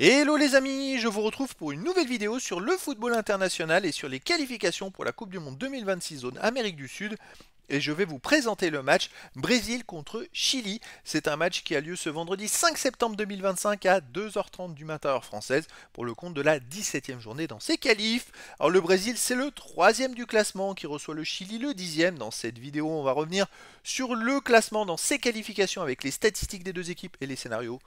Hello les amis, je vous retrouve pour une nouvelle vidéo sur le football international et sur les qualifications pour la Coupe du Monde 2026 zone Amérique du Sud. Et je vais vous présenter le match Brésil contre Chili. C'est un match qui a lieu ce vendredi 5 septembre 2025 à 2h30 du matin heure française pour le compte de la 17e journée dans ces qualifs. Alors le Brésil c'est le 3e du classement qui reçoit le Chili le 10e. Dans cette vidéo on va revenir sur le classement dans ces qualifications avec les statistiques des deux équipes et les scénarios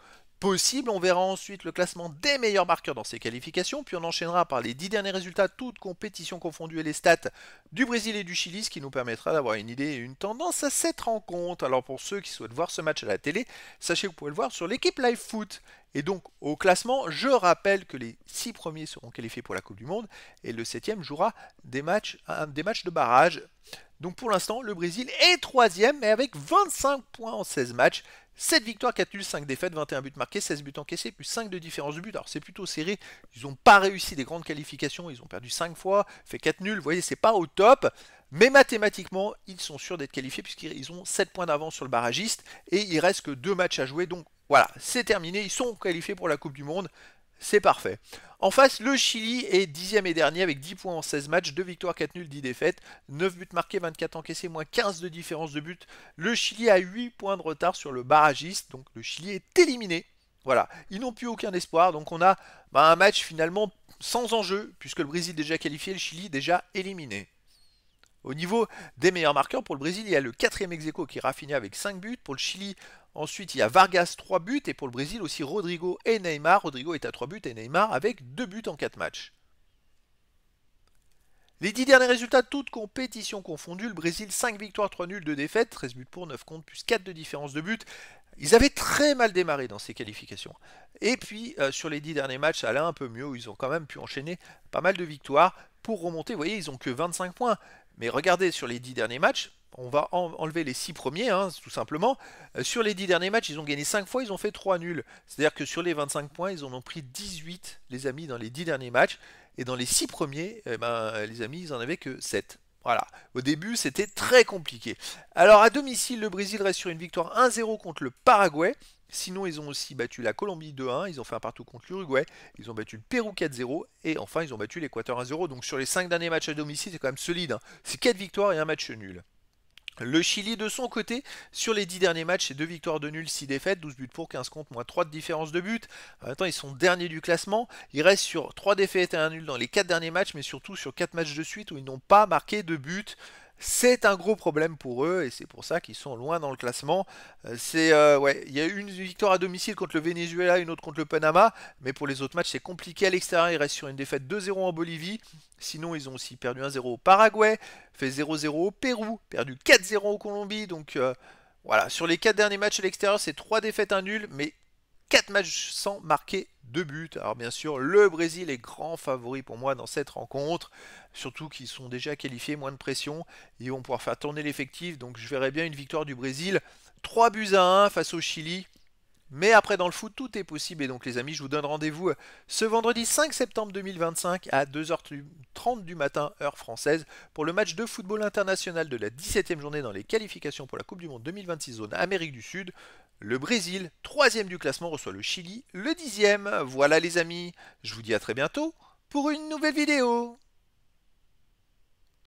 possible. On verra ensuite le classement des meilleurs marqueurs dans ces qualifications, puis on enchaînera par les 10 derniers résultats, toutes compétitions confondues et les stats du Brésil et du Chili, ce qui nous permettra d'avoir une idée et une tendance à cette rencontre. Alors pour ceux qui souhaitent voir ce match à la télé, sachez que vous pouvez le voir sur l'équipe Live Foot. Et donc au classement, je rappelle que les 6 premiers seront qualifiés pour la Coupe du Monde et le 7e jouera des matchs de barrage. Donc pour l'instant, le Brésil est 3e, mais avec 25 points en 16 matchs. 7 victoires, 4 nuls, 5 défaites, 21 buts marqués, 16 buts encaissés, plus 5 de différence de but. Alors c'est plutôt serré, ils n'ont pas réussi des grandes qualifications, ils ont perdu 5 fois, fait 4 nuls, vous voyez, c'est pas au top. Mais mathématiquement, ils sont sûrs d'être qualifiés puisqu'ils ont 7 points d'avance sur le barragiste et il reste que 2 matchs à jouer. Donc voilà, c'est terminé, ils sont qualifiés pour la Coupe du Monde. C'est parfait. En face, le Chili est 10e et dernier avec 10 points en 16 matchs, 2 victoires, 4 nuls, 10 défaites, 9 buts marqués, 24 encaissés, moins 15 de différence de but. Le Chili a 8 points de retard sur le barragiste, donc le Chili est éliminé. Voilà, ils n'ont plus aucun espoir, donc on a un match finalement sans enjeu, puisque le Brésil déjà qualifié, le Chili déjà éliminé. Au niveau des meilleurs marqueurs, pour le Brésil, il y a le 4e ex-aequo qui est Rafinha avec 5 buts. Pour le Chili, ensuite, il y a Vargas 3 buts. Et pour le Brésil aussi, Rodrigo et Neymar. Rodrigo est à 3 buts et Neymar avec 2 buts en 4 matchs. Les 10 derniers résultats, toutes compétitions confondues. Le Brésil, 5 victoires, 3 nuls, 2 défaites. 13 buts pour, 9 contre, plus 4 de différence de but. Ils avaient très mal démarré dans ces qualifications. Et puis, sur les 10 derniers matchs, ça allait un peu mieux. Ils ont quand même pu enchaîner pas mal de victoires pour remonter. Vous voyez, ils n'ont que 25 points. Mais regardez sur les 10 derniers matchs, on va enlever les 6 premiers, tout simplement. Sur les 10 derniers matchs, ils ont gagné 5 fois, ils ont fait 3 nuls. C'est-à-dire que sur les 25 points, ils en ont pris 18, les amis, dans les 10 derniers matchs. Et dans les 6 premiers, les amis, ils en avaient que 7. Voilà, au début c'était très compliqué. Alors à domicile, le Brésil reste sur une victoire 1-0 contre le Paraguay. Sinon, ils ont aussi battu la Colombie 2-1, ils ont fait un partout contre l'Uruguay, ils ont battu le Pérou 4-0 et enfin ils ont battu l'Équateur 1-0. Donc sur les 5 derniers matchs à domicile, c'est quand même solide. C'est 4 victoires et un match nul. Le Chili de son côté, sur les 10 derniers matchs, c'est 2 victoires, 2 nuls, 6 défaites, 12 buts pour, 15 contre, moins 3 de différence de but. En même temps, ils sont derniers du classement. Ils restent sur 3 défaites et 1 nul dans les 4 derniers matchs, mais surtout sur 4 matchs de suite où ils n'ont pas marqué de but. C'est un gros problème pour eux et c'est pour ça qu'ils sont loin dans le classement. Ouais, il y a une victoire à domicile contre le Venezuela, une autre contre le Panama, mais pour les autres matchs c'est compliqué à l'extérieur. Ils restent sur une défaite 2-0 en Bolivie. Sinon ils ont aussi perdu 1-0 au Paraguay, fait 0-0 au Pérou, perdu 4-0 au Colombie. Donc voilà, sur les 4 derniers matchs à l'extérieur c'est 3 défaites, 1 nul, mais 4 matchs sans marquer de but. Alors bien sûr, le Brésil est grand favori pour moi dans cette rencontre. Surtout qu'ils sont déjà qualifiés, moins de pression. Ils vont pouvoir faire tourner l'effectif. Donc je verrais bien une victoire du Brésil. 3 buts à 1 face au Chili. Mais après dans le foot tout est possible et donc les amis je vous donne rendez-vous ce vendredi 5 septembre 2025 à 2h30 du matin heure française pour le match de football international de la 17e journée dans les qualifications pour la Coupe du Monde 2026 zone Amérique du Sud. Le Brésil, 3e du classement, reçoit le Chili, le 10e. Voilà les amis, je vous dis à très bientôt pour une nouvelle vidéo.